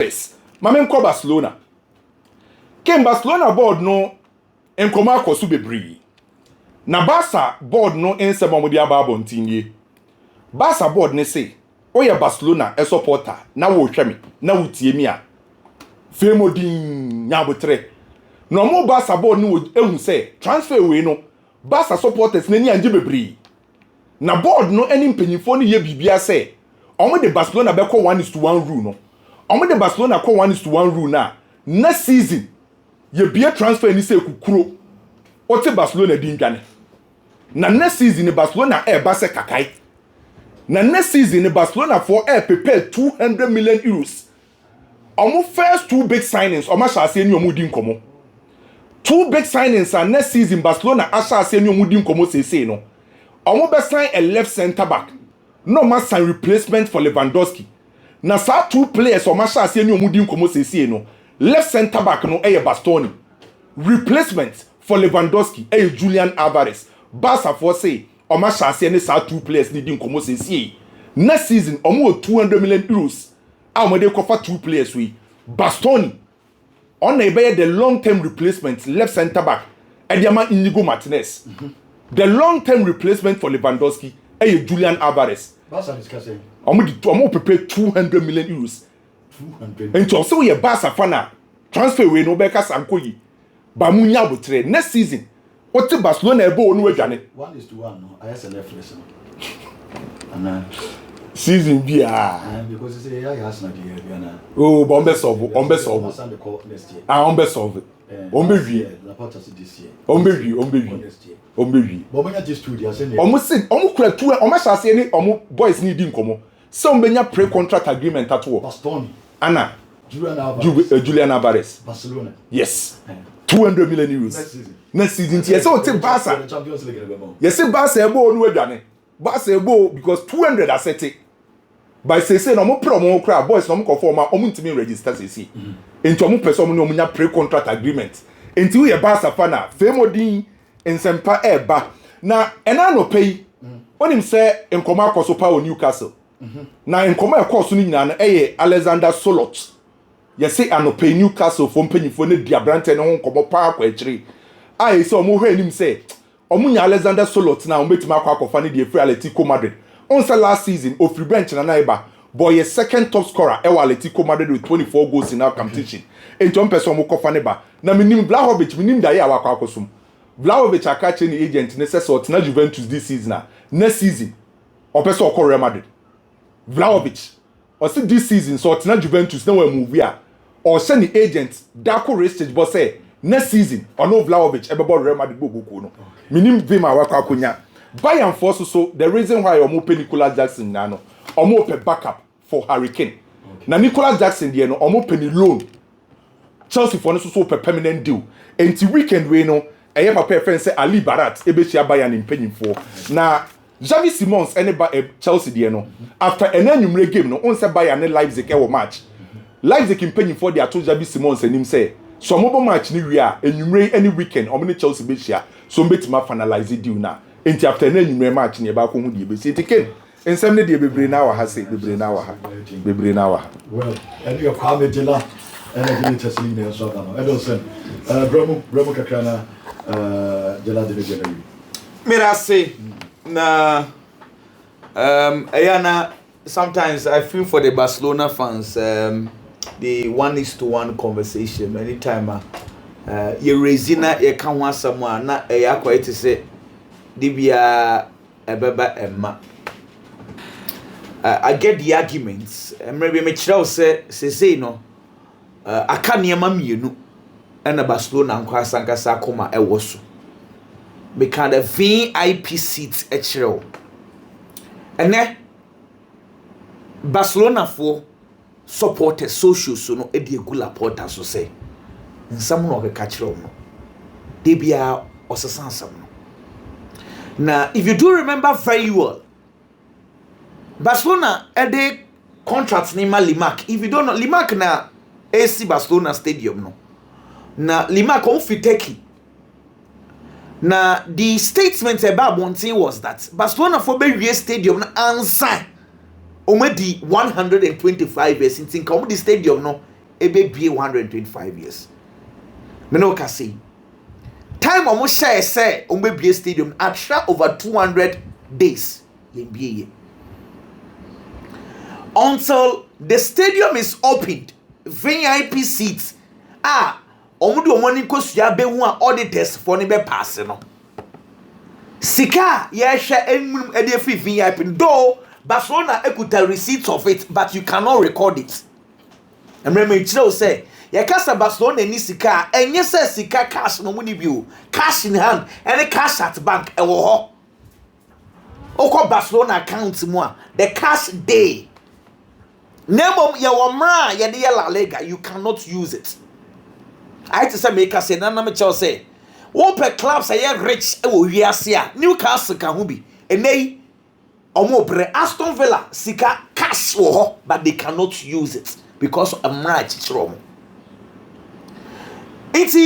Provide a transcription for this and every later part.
Yes. Mame nko Barcelona. Ken Barcelona board no enkoma akoso bebree. Na Barca board no ensem omodi aba abontinye. Barca board ne say, "Oya Barcelona e supporter na wo hwe me, na wo tie mi a." Femodin nyabotre. No mo Barca board no ehun say transfer we no Barca supporters na ni anje bebree. Na board no eni mpanyifo no ye bibia say, "Omo de Barcelona be call 1:1 rule no." Omo de Barcelona call 1:1 rule na next season ye bia transfer ni say kukuro. Ote Barcelona di ndwane. Na next season Barcelona ba se kakai. Na next season Barcelona for prepare 200 million euros. Omo first two big signings omo sha ase ni omo di nkomo. Two big signings and next season Barcelona asha ase ni omo di nkomo sese no. Omo be sign a left center back. No ma sign replacement for Lewandowski. Na sa two players omo sha ase ni omo di nkomo sese no. Left center back no Bastoni. Replacement for Lewandowski Julian Alvarez. Barca for say omo sha ase ni sa two players ni di nkomo sese. Next season omo 200 million euros. Omo dey cover two players we. Bastoni on the long-term replacement left center back Ediama Inigo Martinez. The long-term replacement for Lewandowski Julian Alvarez. Barca discussing. Omo prepare 200 million euros. 200. And so we Barca fana transfer we no beka sankoyi. Ba munya botre next season. What Barcelona ebo onu adwane. 1:1 no. I have a left lesson. And season bi because you say I has not here. Oh, bombe solve. Next year. Ombe solve. Ombe wi. La part of this year. Ombe wi. Ombe wi. But just studio say omo kura two omo sha ase ni omo boys ni di nkomo. Se ombenya pre-contract agreement ato. Bastoni. Anna. Julian Alvarez. Barcelona. Yes. 200 million euros. Next season. Yes, so take Barca. Champions League. Yes, Barca ebo onu adwane. Barca ebo because 200 asset. By say no mo promo kra boys no mo conform omo ntimi register say. Enti omo person omo nya pre-contract agreement. Enti we Barca fan Femodin ensempa eba. Na ena no pay. Onim say enkoma akoso pa o Newcastle. Na enkoma akoso ni nyina na Alexander Solot. Yes say anope Newcastle for mpanyifo ne dia brante ne ho nkomo pa akwa akiri. Ai say omo hwe nim say omo nya Alexander Solot na omo betima akwa akofa ne die free Atletico Madrid. On sa last season of free bench na naiba boy a second top scorer Atletico Madrid with 24 goals in our competition. En tom person mo kofa ne ba. Na minim Vlahovic minim da ye awakwa akosum. Vlahovic akache ni agent ne say sort na Juventus this season na. Next season o person o Real Madrid. Vlahovic o say this season sort na Juventus na we move ya. O say ni agent Darko Ristage but say next season o no Vlahovic e be Real Madrid go no. Minim vima awakwa akonya. Bayern force so the reason why omo pay Nicolas Jackson na no omo pay backup for Hurricane. Okay. Na Nicolas Jackson there no omo pay ni loan. Chelsea for no so pay permanent deal. Enti weekend we no eye papa friend say Ali Barat e be chia Bayern in paying for. Na Xavi Simons Chelsea there no after an annual game no on say Bayern Leipzig e wo match. Leipzig in paying for their to Xavi Simons and him say so mobile match ni we are annual any weekend omo ni Chelsea be chia so betima finalize deal na. Enti after na nyumre match ne ba ko hu die be si tiken ensem ne die bebre na wa ha se bebre na wa ha well and you come jela and you just leave there so now Edolson bremo kakana jela de jela mira say na ayana sometimes I feel for the Barcelona fans the 1:1 conversation anytime you resina you can want someone na yakwa it say Dibia ebeba emma. I get the arguments. Maybe me chira say no. Aka niema mienu na Barcelona nkwa sankasa koma ewo so. Me can the VIP seats e chira. Ene Barcelona for supporters social so no e de gula porta so say. Nsam no ka chira no. Dibia osesansam no. Now, if you do remember very well, Barcelona had a contract named Limac. If you don't know, Limac na AC Barcelona Stadium no. Na Limac on Fiteki. Now, the statement about one thing was that Barcelona for Barrier Stadium na answer. Omedi 125 years since come the stadium no be 125 years. Me no ka say. Time almost say be stadium at over 200 days. Until the stadium is opened, VIP seats omudu money kosua be hu a auditors for ne be pass no. Sika ye hwe enum e dey free VIP though Barcelona ekuta receipts of it, but you cannot record it. And remember you say ye kasa Barcelona ni sika enye say sika cash no money bi cash in hand and cash at bank e wo ho. Oko Barcelona account mu a the cash day nemo ye wo mra ye de La Liga, you cannot use it. I had to say make us say na me tell say one per clubs are rich e wo wiase a Newcastle ka ho bi enei omo bre Aston Villa sika cash wo ho, but they cannot use it because of match chichiro. It's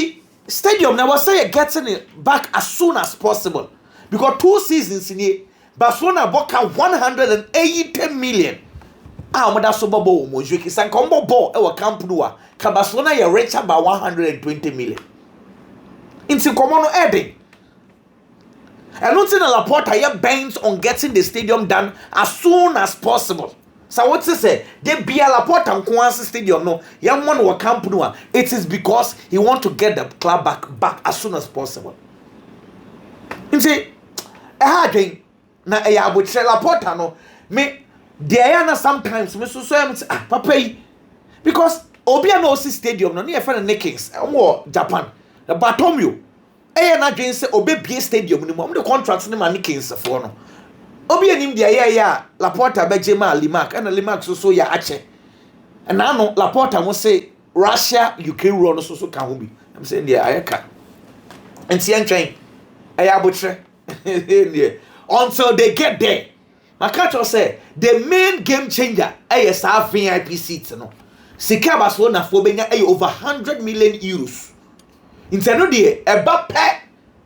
stadium now was say getting it back as soon as possible because 2 seasons in here Barcelona bought 180 million. Omo so bobo mo jweki san kombo ball e wa Camp Nou a ka Barcelona ye richer by 120 million. Inti komono eding. And not in Laporta ye bent on getting the stadium done as soon as possible. So what to say? They be a Laporta Nkwasi stadium no. Young one wa Camp Nou. It is because he want to get the club back as soon as possible. Inti harding na e ya botre Laporta no me there na sometimes me so papa because Obia no see stadium no near friend Nickings Japan the Bartomeu na dwen say obebie stadium ni mo the contract ni ma Nickings for no Obia nim there ya Laporta beje ma Limac and Limac so ya ache and now no Laporta mo say Russia Ukraine run so ka ho bi I'm saying there ayeka enti entwen aya botre until they get there. My catcher say the main game changer is our VIP seats. No, Sika Barcelona for being over 100 million euros. Intendo de eba pe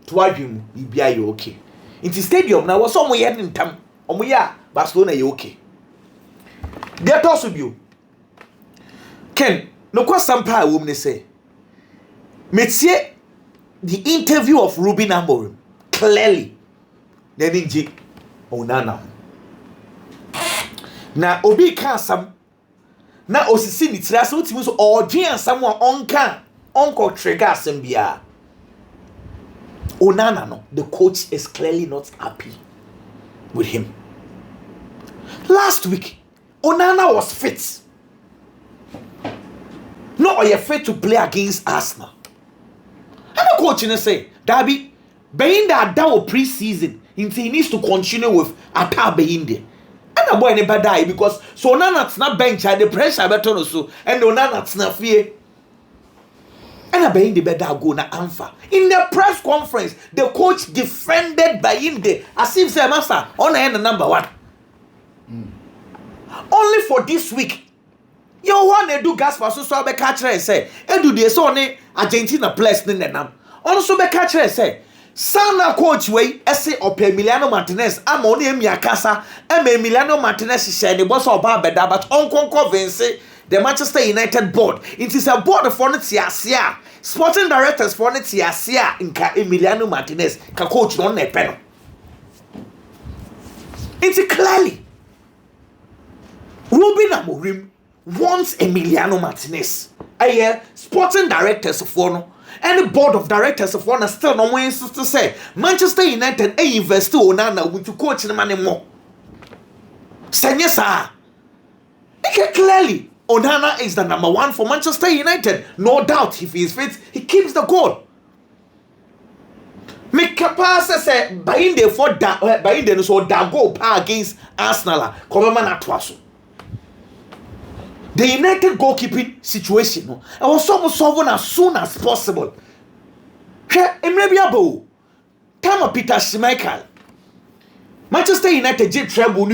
to adwum bibia you okay. Into stadium now was some year in time. Omoya Barcelona you okay. Get also you. Ken, no question pa woman say. Metie the interview of Ruben Amorim clearly. Nenji Onana. Na obi ka sam na osisi ni tira so timi so odwen sam a onko trigger asem bia. Onana no, the coach is clearly not happy with him. Last week Onana was fit. No, are you fit to play against Arsenal? And the coach say, Dabi, being that pre-season, he needs to continue with Atabe India. And a boy never die because so Onana's not bench and the pressure better so and Onana's not fear. And a being the better go na Anfa. In the press conference, the coach defended Bayinde as if say master on the number 1. Only for this week. You want to do gas for so be catch say e do the so ne Argentina players ne nam. Also be catch say Sana coach way ese ope Emiliano Martinez ama oni emiakasa Emiliano Martinez share the boss oba beda but on Vince the Manchester United board. It is a board for ne tiasia sporting directors for ne tiasia nka Emiliano Martinez ka coach no na epe no. It's clearly Ruben Amorim wants Emiliano Martinez. Sporting directors for no and the board of directors of one still no way to say Manchester United invest to Onana with to coach the man more. Senyesa. Clearly Onana is the number 1 for Manchester United. No doubt if he is fit, he keeps the goal. Make capacity say Bayinde for that Bayinde so that goal against Arsenal. Come man atwaso. The United goalkeeping situation no, I was solved as soon as possible. Time Peter Schmeichel. Manchester United did treble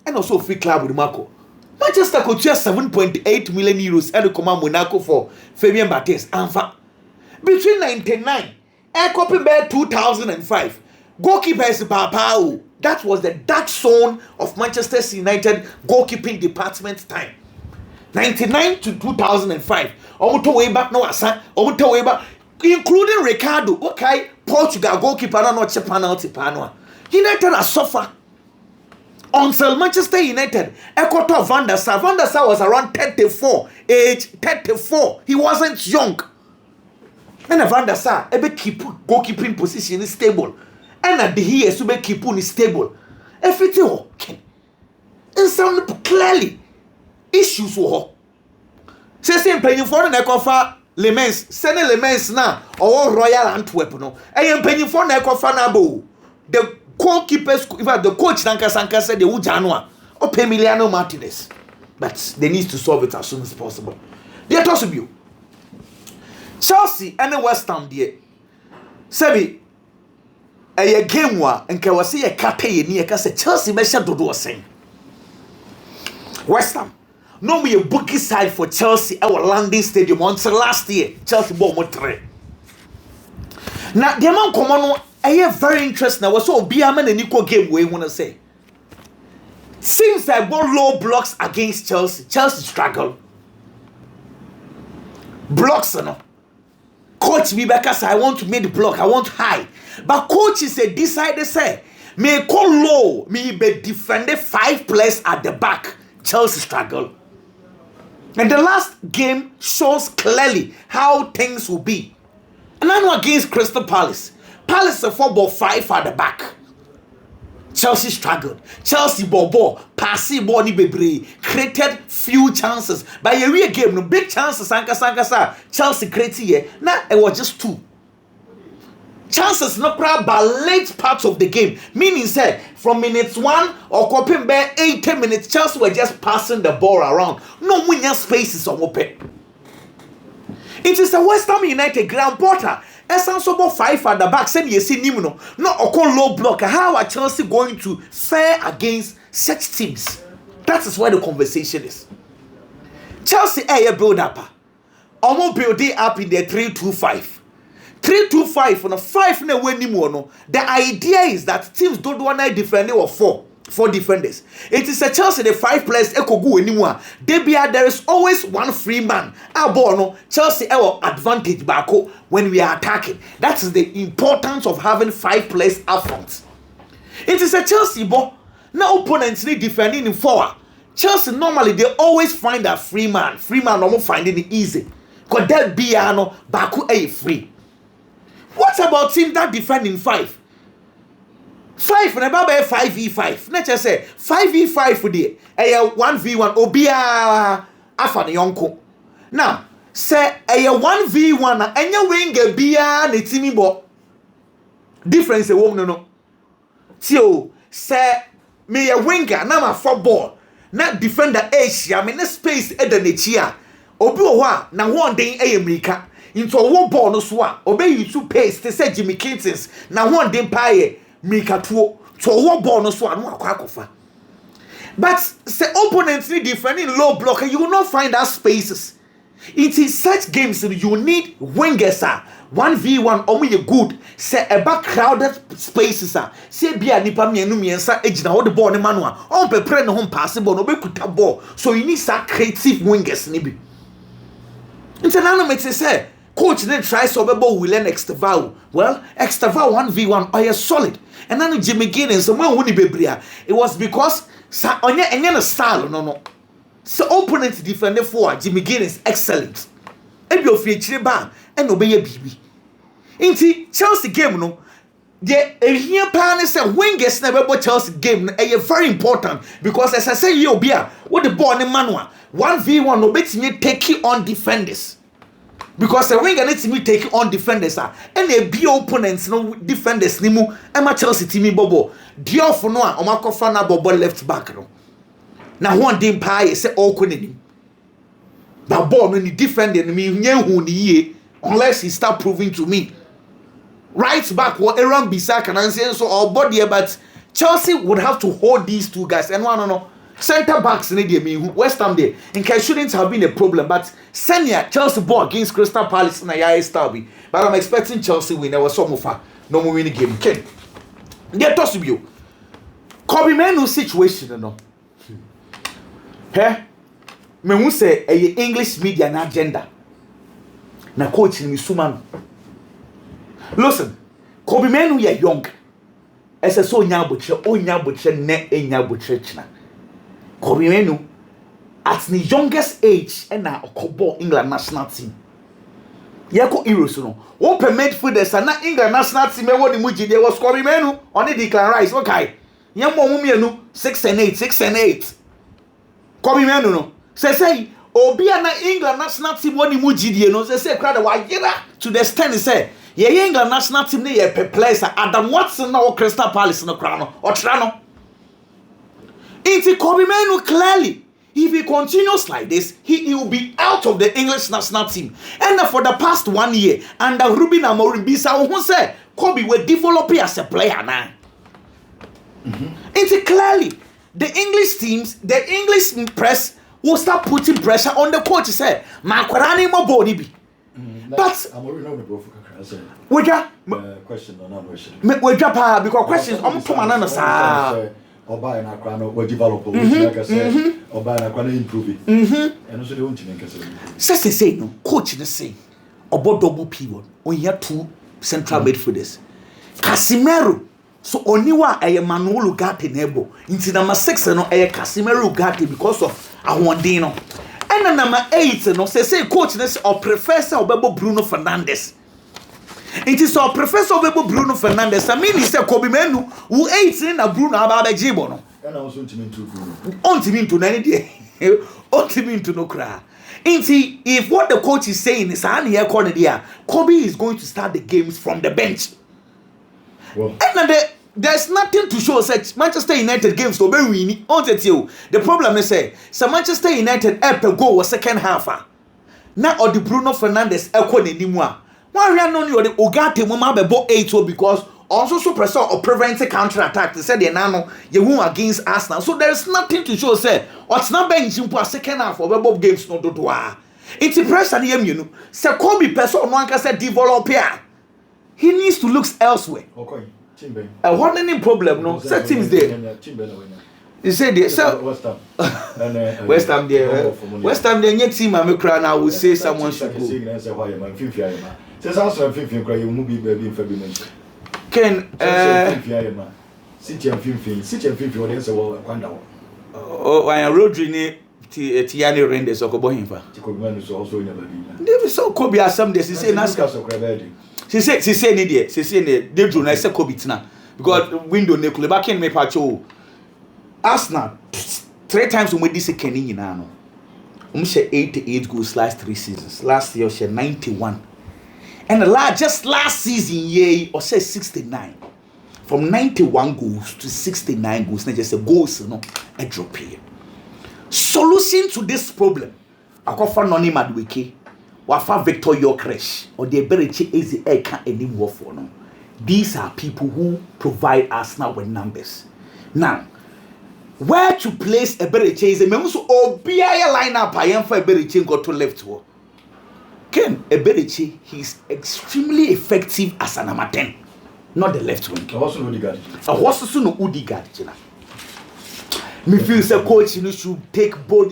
and also free club with Marco. Manchester could share 7.8 million euros and command Monaco for Fabien Barthez. And between 99 and copy 2005, goalkeepers Babao. That was the dark zone of Manchester United goalkeeping department time. 99 to 2005. Omuto way back no asa. Omuto way back, including Ricardo. Okay, Portugal goalkeeper no check penalty panoa. United are suffer until Manchester United. Ekoto Van der Sar. Van der Sar was around 34, age 34. He wasn't young. And Van der Sar ebe keep goalkeeping position is stable. And at the here so be keep on stable. Everything okay. And sound clearly issues were. Say playing for the Nekofa Le Mans, send Le Mans now or Royal Antwerp no. I am paying for Nekofa Nabo. The goalkeepers, in fact, the coach Sanka said they would Janua or pay Emiliano Martinez. But they need to solve it as soon as possible. They are tossing you. Chelsea and West Ham there. Sebi a game wa and can was see a cafe near Chelsea measure to do a same. West Ham. No me a bookie side for Chelsea our landing stadium until last year. Chelsea bought more 3. Now the amount common I very interesting. I was so be a man and equal game we wanna say. Since I bought low blocks against Chelsea, Chelsea struggle. Blocks no. Coach Rebecca said I want to make the block, I want high. But coach said decided say me call low, me be defended 5 players at the back. Chelsea struggle. And the last game shows clearly how things will be. And I know against Crystal Palace. Palace a 4-5 at the back. Chelsea struggled. Chelsea ball, passing ball ni bebre, created few chances. By a real game, no big chances. Sanka Chelsea created here. Now it was just 2. Chances no crowd by late parts of the game. Meaning said from minutes 1 or coping by 8-10 minutes, Chelsea were just passing the ball around. No winning spaces on open. It is a West Ham United Grand Porter. Essence about 5 at the back. Send you see Nimuno. Not a call low block. How are Chelsea going to fare against such teams? That is where the conversation is. Chelsea air build up. Almost build it up in their 3-2-5. 3-2-5 on a 5 no way no. The idea is that teams don't want to defend or 4 defenders. It is a Chelsea the 5 players echo go anymore. There is always one free man. No Chelsea our advantage back when we are attacking. That is the importance of having 5 players up front. It is a Chelsea ball. Now opponents need defending in 4. Chelsea normally they always find a free man. Free man almost finding it easy. Cause that Biano Baku a free. What about team that defend in 5? 5 and about 5v5. Let's just say 5v5 for the 1v1 obia afan yonko. Now say a 1v1 and your winger bia the team bo difference a woman no. So say me a winger na ma football na defender Asia me na space e da nechia obi wo ho na ho den e America into a one ball no so a obey you to pace to say Jimmy Clintons na ho den paye Mika to one ball no so no akwakofa. But say opponents need defending low block you will not find that spaces. It is such games you need wingers 1v1 omo good say about crowded spaces say bia nipa mienu miensa ejina hold the ball ne manual on prepare no home pass ball no be kuta ball so you need some creative wingers ni bi. International makes say coach then try so bebo will learn Extravao. Well, Extravao 1v1 are solid. And then Jimmy Guinness someone who bebria. It was because sa onye enye style no. So opponent defender for Jimmy Guinness excellent. Ebi ofiechire ba and obeye bibi. Inti Chelsea game no the here plan is say wingers na bebo Chelsea game no very important because as I say you obia with the ball in manual 1v1 no betimi take on defenders. Because the winger needs to take on defenders and a be opponents no defenders ni mu e Chelsea team bobo Diouf no a omakofa na bobo left back no na one dem pie say all kwenim ba ball no ni defender ni me hu ni ye unless he start proving to me right back what Aaron Bissaka and say so our body but Chelsea would have to hold these 2 guys and one no center backs in the West Ham there in case shouldn't have been a problem but senior Chelsea ball against Crystal Palace na ya Starby but I'm expecting Chelsea win there was some of no more winning game Ken they toss you Kobe Manu situation no me hu say English media na agenda na coach ni suma no. Listen, Kobe Manu ye young. Ese so onya botre ne enya botre china. Kobe Manu at the youngest age na okobo England national team. Yeko Euros no. Wo per midfielders na England national team e wo ni muji dey was Kobe Manu on the Declan Rice. Okay. Yem mo mienu 6 and 8. Kobe Manu no. Say obi na England national team wo ni muji dey no say crowd wa yira to the extent say ye England national team ne ye perplex Adam Watson na o Crystal Palace no kra no o tra no. Inti Kobe Manu clearly if he continues like this, he will be out of the English national team. And for the past 1 year, under Ruben Amorim Bisa, who said Kobe will develop as a player now. It's clearly the English teams, the English press will start putting pressure on the coach. He said, "Makwarani mo body be." But we got question or not question. We got because questions. I'm from another side. Oba na kwa no develop like I said oba na kwa improve and so they won't make us say no coach na say obo double pivot on here 2 central midfielders Casemiro so oniwa eye Manuel Ugarte nebo into number 6 no eye Casemiro Ugarte because of ahondin no and number 8 no say coach na say or prefer say obebo Bruno Fernandes. It is our professor Bruno Fernandes. I mean, he said Kobe Manu who 18 na Bruno Ababe Jibono. And I was on to Bruno. On to me to any day. On to me to no cry. If what the coach is saying is Kobe is going to start the games from the bench. Well, and there's nothing to show such Manchester United games to be winning. The problem is Manchester United epic goal was second half. Now or the Bruno Fernandes anymore. Why we are not the Ugarte mama bebo 8 because also suppressor or prevent a counter attack. They said the nano you won against Arsenal. So there is nothing to show say what's not bench in second half of web games no do. It's a pressure you know. Say Kobe person one can say develop here. He needs to look elsewhere. Okay. Chimbe. What any problem no? Set teams there. You say there so West Ham there. West Ham there any team I cry now will say someone should go. Says also 15 cry you be baby in February. Ken City and 15 what say well kwanda. Oh I Rodri ni Tiani Rendes okobo himfa. Tikobman is also in a baby. They so Kobe are some days say Nasca so crabedi. She say ni there. She say ni they do na say Kobe tina because window ne kule back in me pacho. Arsenal 3 times we this Kenny nyina no. She 88 goals last 3 seasons. Last year she 91. And just last season, or say 69. From 91 goals to 69 goals, not just a goals, a drop here. Solution to this problem, I call for Noni Madueke, Wafa Victor Yokresh, or the ability is the air can't anymore for no. These are people who provide us now with numbers. Now, where to place a ability is a member so OBI line up, I am for ability go to left to. Ken Eberichi, he's extremely effective as an number 10, not the left wing. Also Udigard. Also no Udigard. Me feel the coach should take bold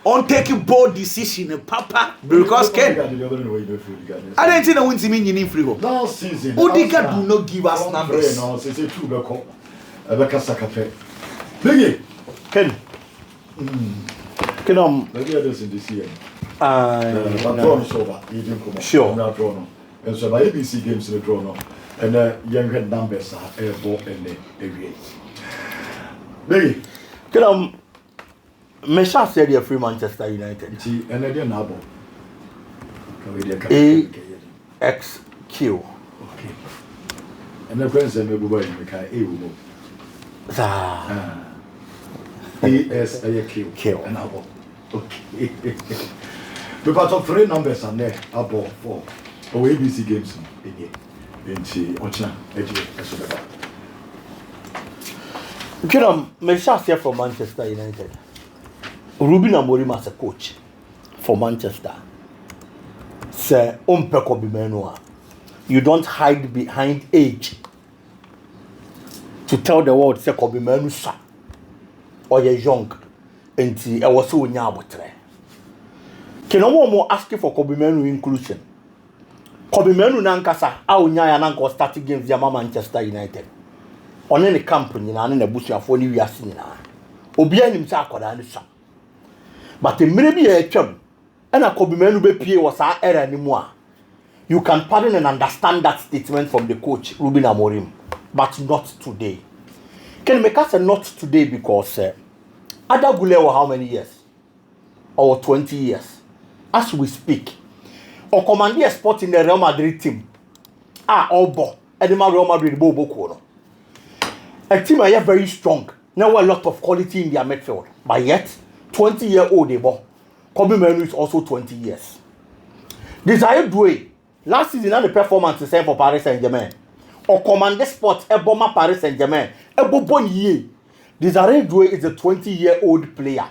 on taking bold decision, Papa, because Ken. I don't think I want to mean in free. Last season, Udigard do not give us numbers. No, say 2 Beko. Rebecca Sakafe. Biggie. Ken. Maybe others in this year. Drawn sober, even come sure. Not drawn. And so by ABC games in the drawn and young head numbers are airborne and the area. Baby, Mesha said you're free Manchester United. See, and I didn't have AXQ. Okay. And the president will be going ASAQ. And Abo. Okay. We part of 3 numbers and there about 4. Or ABC games again. And she Ochna Edge. Mesha said for Manchester United. Ruben Amorim as a coach for Manchester. Say Umpeko Bimenua. You don't hide behind age to tell the world say Kobe Menu or you're young. enti e was so nya abotre kena wo mo asking for Kobe Manu inclusion Kobe Manu na nkasa a onya ya na nko start games ya Manchester United one ne camp nyina ne busuafo ne wiase nyina obi anim sa akoda ne sa but emre bi e twam na Kobe Manu be pie wo sa era ni mu a you can pardon and understand that statement from the coach Ruben Amorim but not today can make us not today because Ada Gule for how many years or 20 years as we speak or command a spot in the Real Madrid team Obo Edema Real Madrid Bobo no a team are very strong now a lot of quality in their midfield but yet 20-year-old Ebo Kobe Manu is also 20 years Desire Doué last season the performance is same for Paris Saint-Germain or command the spot Eboma Paris Saint-Germain Ebo Bonye Desire Doué is a 20-year-old player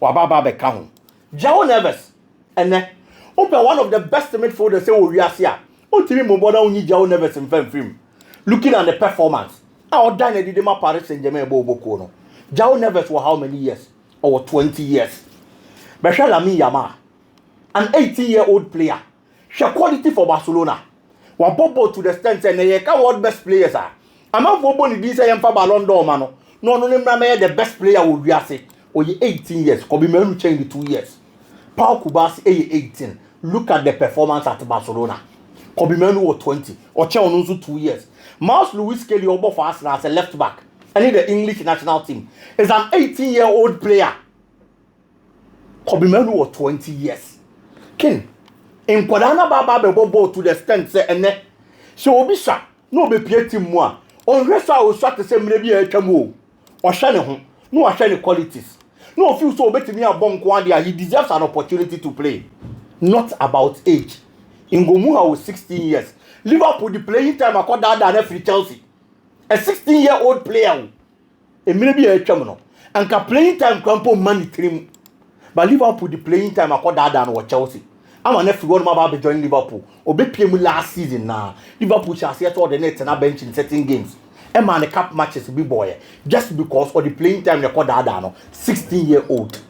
Wababa Bekahun João Neves and one of the best midfielders say we are here. Ultimately, Moboda only João Neves in film. Looking at the performance, our Daniel Didema Paris Saint-Germain Bobo Kono. João Neves for how many years? Or 20 years. Bashar Lami Yama, an 18-year-old player. She quality for Barcelona. Wa Bobo to the extent and they can what best players are. I'm not Bobo ni this I am for Ballon d'Or mano. No, the best player will be say. Or 18 years. Kobe Manu change the 2 years. Paul Kubasi 18. Look at the performance at Barcelona. Kobe Manu was 20. Ocha Onuzu 2 years. Miles Lewis Kelly Obo for Arsenal as a left back. And in the English national team. Is an 18-year-old player. Kobe Manu was 20 years. King. In Kwadana Baba Bobo to the extent say ene. So Obisha. No be pie team moi. On resa o swat say maybe a chamo. O shane ho. No a shane qualities. No feel so betimi abon kwa dia he deserves an opportunity to play. Not about age. Ngomuha was 16 years. Liverpool the playing time akoda than free Chelsea. A 16-year-old player. E maybe a chamano. And ka playing time kwampo money trim. But Liverpool the playing time akoda than Chelsea. I'm an everyone about to join Liverpool. Obe PM last season now. Liverpool shall see all the net and bench in certain games. A man the cup matches big boy. Just because of the playing time they call that 16-year-old.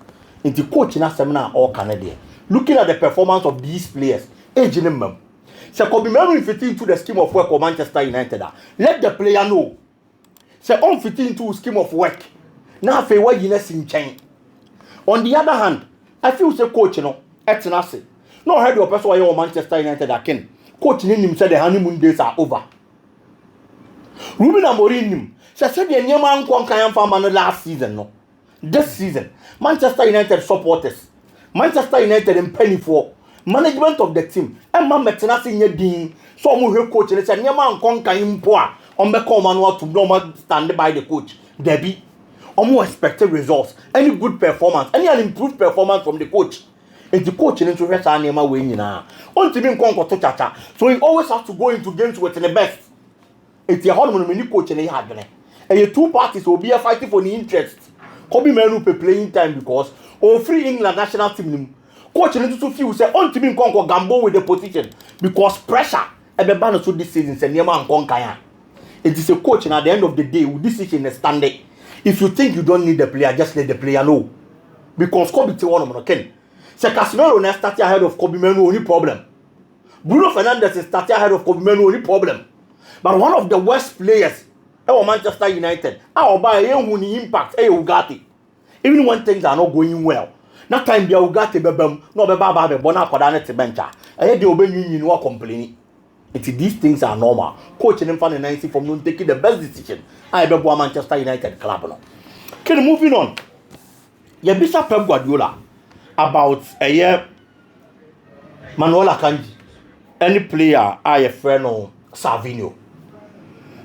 Into coach in a seminar or Canadian. Looking at the performance of these players, age in them. So Kobe Manu fit into the scheme of work of Manchester United. Let the player know. So on fit into scheme of work. Now for what you in chain. On the other hand, I feel say coach etinase. No heard your person why Manchester United again. Coach him said the honeymoon days are over. Ruben Amorim said the Nyama Nkwan Farmer last season no. This season, Manchester United supporters, Manchester United in penny for management of the team. And man metenase nye din. So mu he coach and said Nyama Nkwan kan mpo on be come manual to normal stand by the coach. Debbie, more expected results, any good performance, any an improved performance from the coach. And the coach into rest Nyama way na. On to be to chacha. So he always has to go into games with the best. It's a hormone many coach and he had been. And the two parties will be fighting for the interest. Kobe Manu pay playing time because free England national team coach need to feel say on to be gamble with the position because pressure and the banner so this season say Nyama Nkwan. It is a coach and at the end of the day with this decision is standing. If you think you don't need the player, just let the player know. Because Kobe te one of Ken. Say Casemiro now starting ahead of Kobe Manu only problem. Bruno Fernandes is starting ahead of Kobe Manu only problem. But one of the worst players at Manchester United, our buy a impact Ugarte. Even when things are not going well. That time be Ugarte bebem, no be baba be bona kodane te bencha. I the obey you complaining. These things are normal. Coach and fan 90 from not taking the best decision. I be Manchester United club no. Okay, moving on. Ya Bishop Pep Guardiola about a year Manuel Akanji. Any player I friend or Savinho.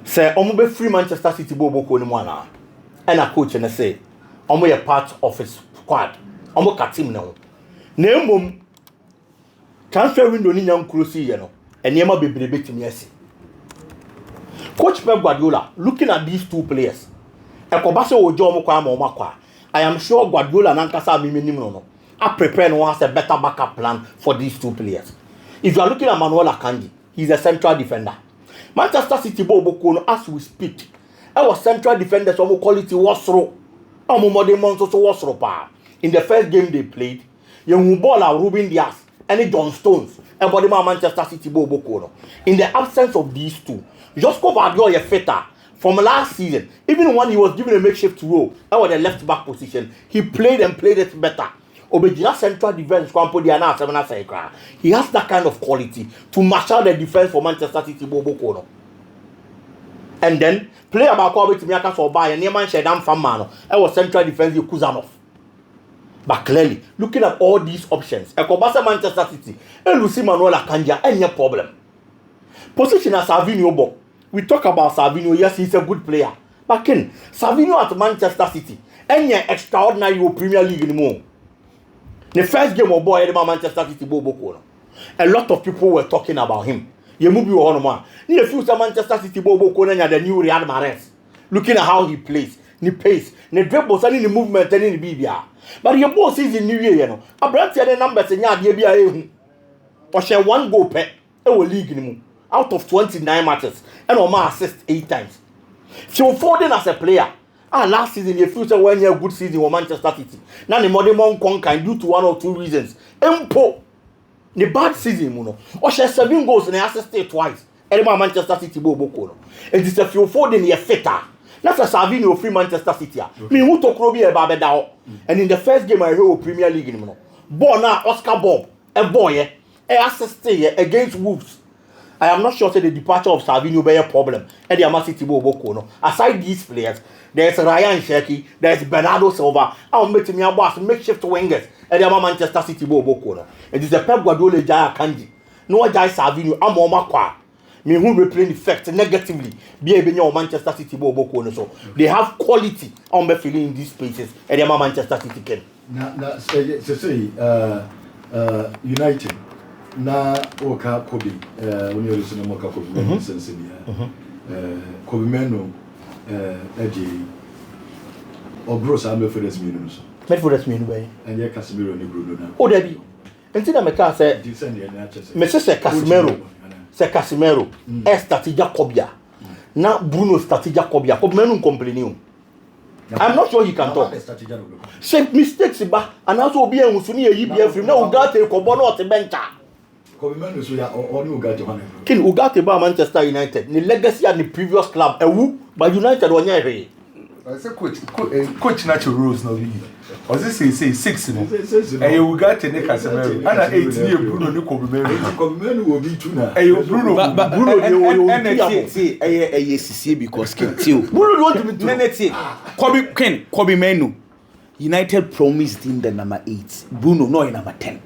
Say omo be free Manchester City bobo ko ni mwana. And a coach and say omo a part of his squad. Omo ka team no. Na emom transfer window ni nyam close ye no. Enema bebrebe timi ase. Coach Pep Guardiola looking at these two players. Ekobase ojo omo kwa ma kwa. I am sure Guardiola nankasa miminim no. I prepare no as a better backup plan for these two players. If you are looking at Manuel Akanji, he's a central defender. Manchester City Bobo as we speak. Our central defenders omo quality was through. Omo modern months so was through pa. in the first game they played, you ball out Ruben Dias and John Stones and body Manchester City Bobo. In the absence of these two, Josko Vardio fitter from last season, even when he was given a makeshift role, or the left back position, he played it better. Obedient central defense, he has that kind of quality to marshal the defense for Manchester City Bobo. And then play about Kobe to Miaka for buy and Neman Shedam Famano. I was central defense Kuzanov. But clearly, looking at all these options, Ekobasa Manchester City, and Lucy Manuel Akanji, any problem. Position as Savinho Bo. We talk about Savinho, yes, he's a good player. But Ken, Savinho at Manchester City, any extraordinary Premier League anymore. The first game of boy, Manchester City Bobo. A lot of people were talking about him. You move you on man. Ni a few Manchester City Bobo Kona the new Real Mahrez. Looking at how he plays, ni pace, ni dribbles, and the movement, and in the BBR. But your boss is in New Year, you know. I brought the numbers in Yadia. Or share 1 goal per league out of 29 matches, and Omar assist 8 times. So Foden as a player. Last season, the future 1 year good season for Manchester City. Now the modern one can due to 1 or 2 reasons. Empo. The bad season, or share 7 goals and assisted twice. Every Manchester City Bobo. It is a few Foden a fitter. That's a Savino free Manchester City. Me who took Robbie a Babedao. And in the first game I heard Premier League, Bona Oscar Bob, a boy, assisted against Wolves. I am not sure that the departure of Savino be a problem. And the City Bobo. Aside these players, there's Ryan Sheki, there's Bernardo Silva. I'll make me a boss makeshift wingers. And the Manchester City Bobo. It is a Pep Guardiola Jaya Kanji. No Jai Savino, I'm on my car. Me who replay the effect negatively. Be a Manchester City Bobo. So they have quality on the feeling in these spaces. And the Manchester City can. Now, say, United. Na Oka Kobe, when you listen to Moka Kobe, Sensibia, Kobe Meno, Eddie, or Gross Amber for this minus. Met for this mean, and yet Casimiro and Bruno. Oh, Debbie. Until I'm a car said, Mrs. Casimiro, Sir Casimiro, Statija Cobia. Now Bruno Statija Cobia, Cobmenum complaining. I'm not sure he can talk. Say mistakes, and also be a Musuni, EBF, no got a Cobono to bench. Kin Ugate ba Manchester United. The legacy at the previous club. But United one year. I say coach natural rules no be. Or this say 6 no. Eh Ugate ne Casemiro. Ana 8 year Bruno ni Kobe Menu will be too na. Eh Bruno Bruno see eh because Ken Bruno want to be Neneti. Kobe Menu. United promised him the number 8. Bruno no in number 10.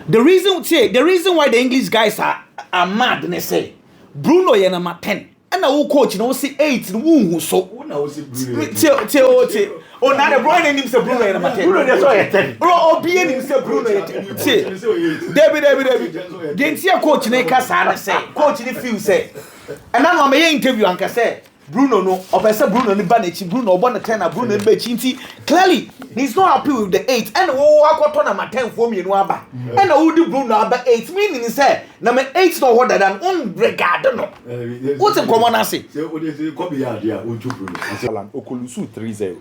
The reason why the English guys are mad, they say Bruno is number 10. And the coach, say 8. So, oh, now the boy named himself Bruno is number 10. Bruno is number 10. Oh, being himself Bruno is 10. David. Didn't see a coach in Casa say, coach in the field say. And now I'm a interview and say, Bruno no, or Bruno ni Banichi, Bruno Bonnet 10, Bruno Bechinti. Clearly, he's not happy with the 8. And I got on number 10 for me in Waba. And I would do Bruno number 8, meaning he said, number 8 no other than regard. What's a common answer? Okulusu 3-0.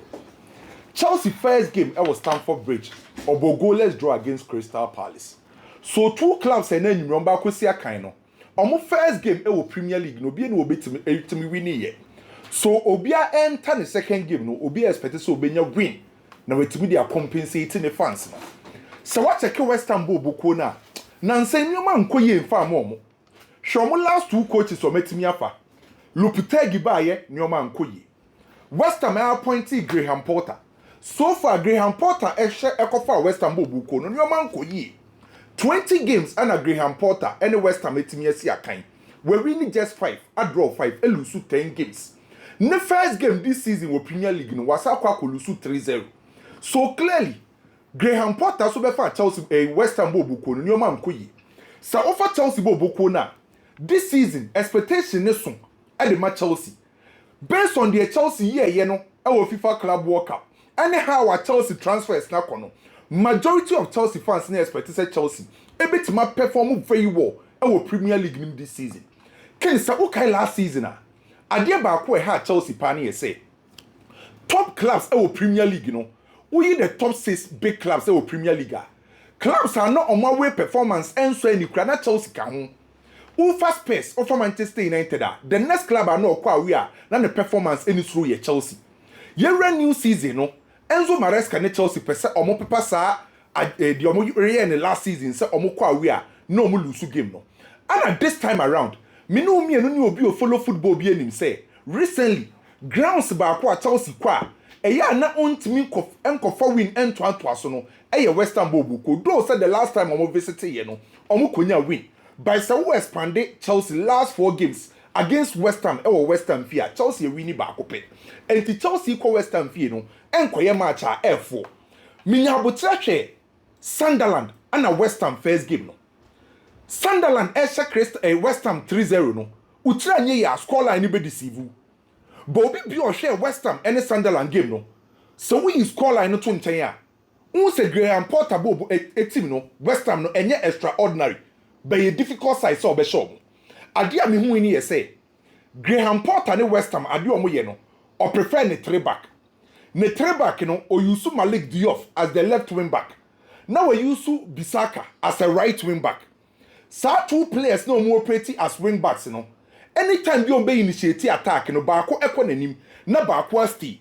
Chelsea first game was Stamford Bridge. Obo goalless draw against Crystal Palace. So 2 clubs and then you remember Kosia Kaino. Omo first game was Premier League no be no beat me win here. So Obia enter the second game no Obia expected so Obenya win. Now we they are compensating the fans. So what check West Ham Bobo na. Nanse nyoma nkoye mfa mo. Shomo last 2 coaches so metimi afa. Luputegi baye nyoma nkoye. West Ham appointed Graham Potter. So far Graham Potter ekofa West Ham Bobo no nyoma nkoye. 20 games and a Graham Potter and West Ham metimi asi akan. We winning just 5, I draw 5, and lose 10 games. The first game this season with Premier League no was akwa ko lose 3-0. So clearly, Graham Potter so be fa Chelsea West Ham Bobo ko no nyoma nkoyi. Sa offer Chelsea Bobo ko na this season expectation is so at the match Chelsea. Based on the Chelsea year no our FIFA Club World Cup. Anyhow our Chelsea transfers na kono. Majority of Chelsea fans na expect say Chelsea e bit ma perform very well our Premier League this season. Ken sa okay last season ade ba ko e ha Chelsea pa na say top clubs our Premier League no we the top 6 big clubs in Premier League. Clubs are not on my way performance and so any crana Chelsea can. Who fast pace of Manchester United. The next club are not quite we are than the performance in through your Chelsea. Year new season, no. Enzo Maresca ne Chelsea pesa omo pepa sa the omo in the last season say omo quite we are no mo lose game no. And at this time around, me no obi follow football be him say recently grounds ba kwa Chelsea kwa eya na ontimi enkofa win ento aso no eye West Ham bobu ko do said the last time omo visit here no omo konya win by so we expanded Chelsea last 4 games against West Ham West Ham fia Chelsea win ba ko pe enti Chelsea ko West Ham fia no enkoye match a F4 minya botre Sunderland and a West Ham first game no Sunderland West Ham 3-0 no utira nye ya scoreline ni be deceive but obi bi o hwe West Ham and Sunderland game no so we scoreline no to nten ya who say Graham Potter bo team no West Ham no enye extraordinary but a difficult side so be show ade a me hu ni say Graham Potter ne West Ham ade o mo ye no or prefer ne 3 back no o use Malik Diop as the left wing back now we use Bisaka as a right wing back. Sa 2 players no more pretty as wing backs no. Anytime you be initiate attack no baako ekọ nanim na baako stay.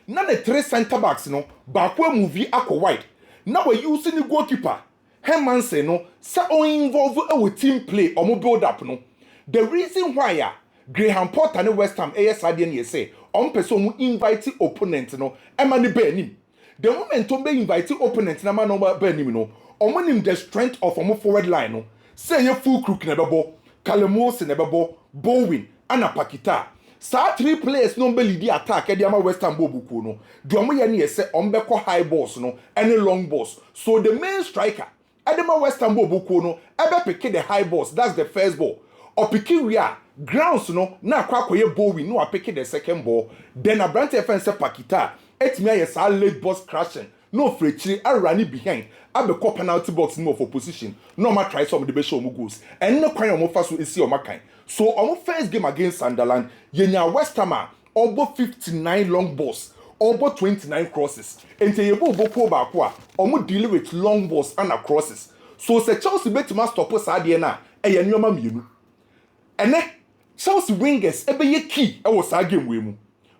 Na the 3 center backs no baako move akọ wide. Na we use ni goalkeeper Hermansen no sa o involve a team play or build up no. The reason why Graham Potter and West Ham ASAD and say on person invite opponent no ema ni be nim. The moment on be invite opponent na man no be nim no. Omo nim the strength of omo forward line no. Say ye full crook na bebo, Kalemos na bebo, Bowen, ana Pakita. Sa 3 players no be lead attack e dey ama West Ham bobuku no. The omo ye na say ombeko high balls no, any long balls. So the main striker Edema West Ham bobuku no, ebe pick the high balls, that's the first ball. Or pick wia grounds no, na kwakoye Bowen no pick the second ball. Then a branch defense Pakita, etimi aye sa late balls crashing. No free I run it behind. I be call penalty box no for position. No ma try some of the best show goals. And no kind of first is see on my kind. So on first game against Sunderland, yenya West Ham over 59 long balls, over 29 crosses. And say you boko bakwa, omo deal with long balls and crosses. So say Chelsea bet ma stop us na e ye nyoma mienu. Ene Chelsea wingers ebe ye key e was game we mu.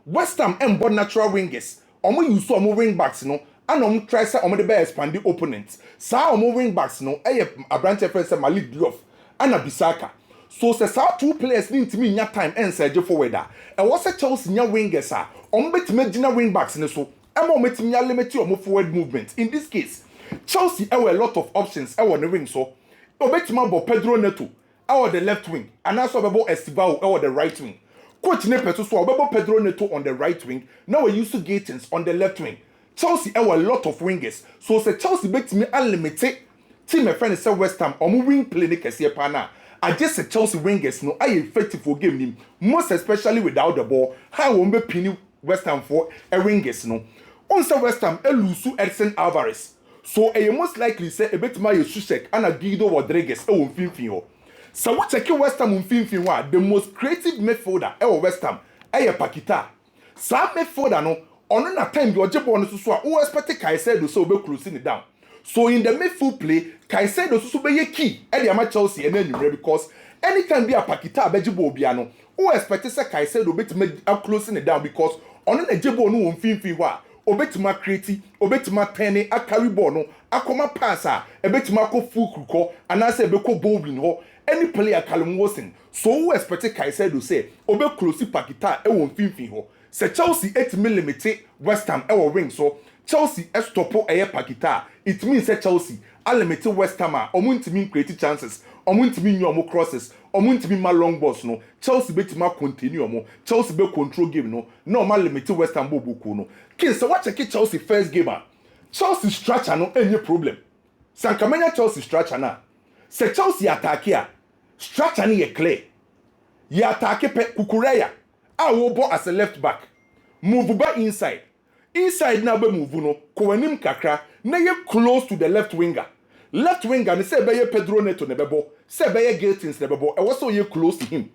West Ham embo natural wingers. Omo use omo wing backs no. And try say the best expand the opponents. Sa wing backs no a branch defense Malik Diop and a Bisaka. So say sa 2 players need to me nya time and say forward. And what's a Chelsea nya wingers are bet me dinner wing backs in so I'm met me limit your forward movement. In this case, Chelsea have a lot of options on the wing so bet me Pedro Neto or the left wing and also about Estevao or the right wing. Coach Nepeto so about Pedro Neto on the right wing. Now we use Gatins on the left wing. Chelsea have a lot of wingers. So say Chelsea bet me unlimited team my friend say West Ham or wing play ne kese pa na. I just say Chelsea wingers no are effective for game nim most especially without the ball. How won be pin West Ham for a wingers no. On say West Ham elusu Edson Alvarez. So I most likely say a bit my Susek and a Guido Rodriguez e won finfin ho. So what check West Ham finfin wa the most creative midfielder e West Ham e Pakita. Sa midfielder no on na time the ojebo no so a who expect Caicedo so be closing it down. So in the midfield play, Caicedo so be key e dey ama Chelsea and anywhere because anytime be a Pakita abejebo obia no, who expect say Caicedo betima closing it down because on na jebo no won finfin ho a obetima create, obetima turn a carry ball no, akoma pass a ebetima ko full kruko and I say be ko bowling ho. Any player Callum Wilson, so who expect Caicedo say obe close Pakita e won finfin ho. Se Chelsea 8mm West Ham ewo wing so Chelsea estopo eye Pakita it means say Chelsea alimite West Ham omo ntimi create chances omo ntimi nyu omo crosses omo ntimi ma long balls no Chelsea betima continue omo Chelsea be control game no na omo limite West Ham bobuku no kin so what check Chelsea first game Chelsea structure no any problem sankamanya Chelsea structure na se Chelsea attack here structure ni ye clear ye attack pe Kukureya I will ball as a left back. Move back inside. Inside now be move no. Kowanim kakra. Na ye close to the left winger. Left winger ni say be ye Pedro Neto ne bebo. Say be ye Gatins ne bebo. E was so ye close to him.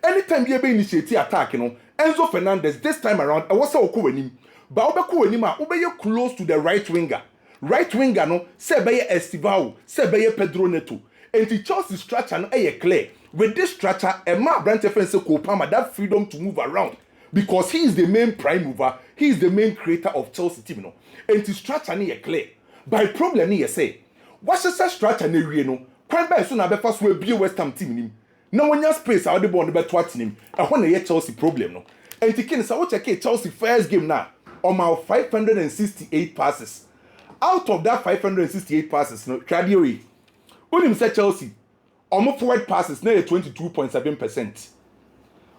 Anytime ye be initiate attack no. Enzo Fernandez this time around. E was so kowanim. But obeko anima obeye close to the right winger. Right winger no say beye Estivao, say beye Pedro Neto. And the Chelsea structure no clear. With this structure, a man branch defense Kopama that freedom to move around because he is the main prime mover, he is the main creator of Chelsea team no. And the structure no clear. By problem ni say, what's the structure ni we no? Kwan ba so na be fast we be West Ham team nim. Na wonya space a de ball no be to atenim. E ho na ye Chelsea problem no. And the king say we check Chelsea first game now. On my 568 passes. Out of that 568 passes no, Tradio Unim say Chelsea omo forward passes na 22.7%.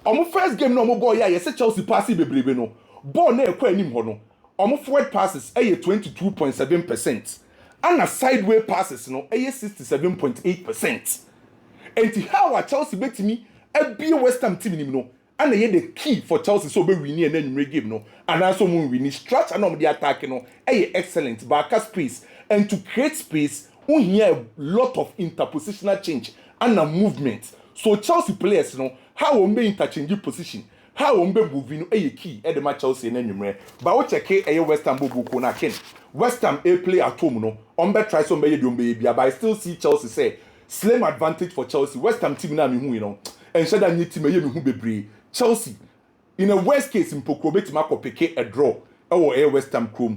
Omo first game no omo goal ya say Chelsea passes bebrebe no. Ball na ekwa anim ho no. Omo forward passes 22.7%. And a sideway passes no 67.8%. And how a Chelsea bet me a be West Ham team no. And the key for Chelsea so be winning and then game no. And also when we structure no the attack no excellent Barca space and to create space we hear a lot of interpositional change and a movement. So Chelsea players no how we be interchange position. How we be moving a key at the match Chelsea and then but we check a West Ham book na ken. West Ham a play at home no. Try some be but I still see Chelsea say slim advantage for Chelsea. West Ham team na me hu you know. And said that need team me hu bebre. Chelsea in a worst case in Pokro bet ma ko pick a draw. Or a West Ham Chrome.